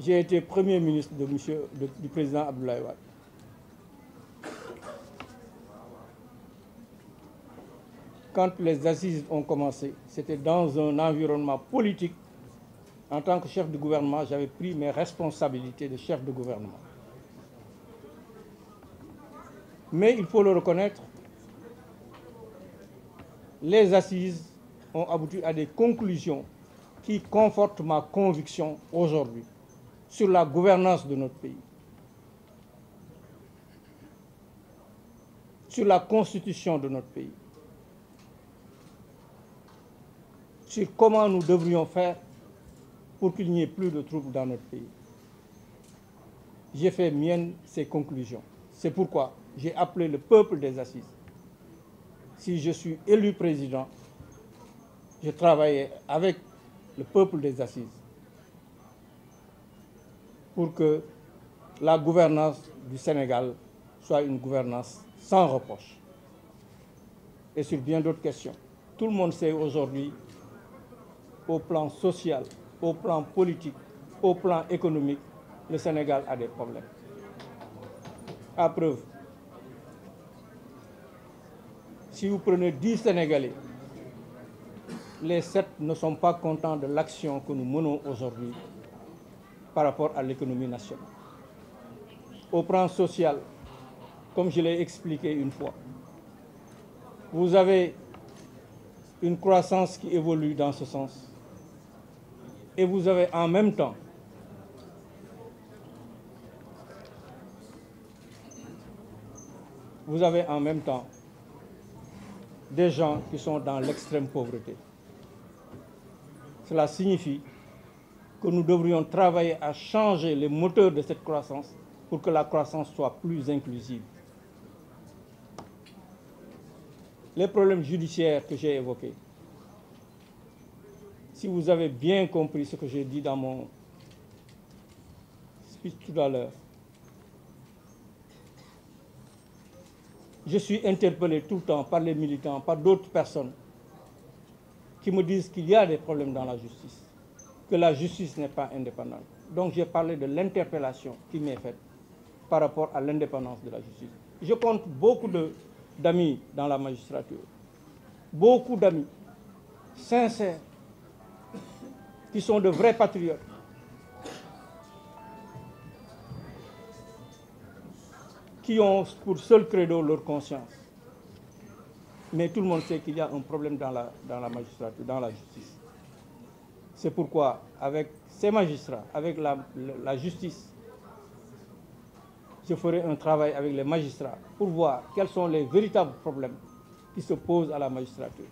J'ai été Premier ministre du président Abdoulaye Wade. Quand les assises ont commencé, c'était dans un environnement politique. En tant que chef de gouvernement, j'avais pris mes responsabilités de chef de gouvernement. Mais il faut le reconnaître, les assises ont abouti à des conclusions qui confortent ma conviction aujourd'hui sur la gouvernance de notre pays, sur la constitution de notre pays, sur comment nous devrions faire pour qu'il n'y ait plus de troubles dans notre pays. J'ai fait mienne ces conclusions. C'est pourquoi j'ai appelé le peuple des assises. Si je suis élu président, je travaillerai avec le peuple des assises pour que la gouvernance du Sénégal soit une gouvernance sans reproche. Et sur bien d'autres questions. Tout le monde sait aujourd'hui, au plan social, au plan politique, au plan économique, le Sénégal a des problèmes. À preuve, si vous prenez 10 Sénégalais, les 7 ne sont pas contents de l'action que nous menons aujourd'hui par rapport à l'économie nationale. Au plan social, comme je l'ai expliqué une fois, vous avez une croissance qui évolue dans ce sens. Et vous avez en même temps des gens qui sont dans l'extrême pauvreté. Cela signifie que nous devrions travailler à changer les moteurs de cette croissance pour que la croissance soit plus inclusive. Les problèmes judiciaires que j'ai évoqués, si vous avez bien compris ce que j'ai dit dans mon speech tout à l'heure, je suis interpellé tout le temps par les militants, par d'autres personnes qui me disent qu'il y a des problèmes dans la justice, que la justice n'est pas indépendante. Donc j'ai parlé de l'interpellation qui m'est faite par rapport à l'indépendance de la justice. Je compte beaucoup d'amis dans la magistrature, beaucoup d'amis sincères, qui sont de vrais patriotes, qui ont pour seul credo leur conscience. Mais tout le monde sait qu'il y a un problème dans la magistrature, dans la justice. C'est pourquoi, avec ces magistrats, avec la justice, je ferai un travail avec les magistrats pour voir quels sont les véritables problèmes qui se posent à la magistrature.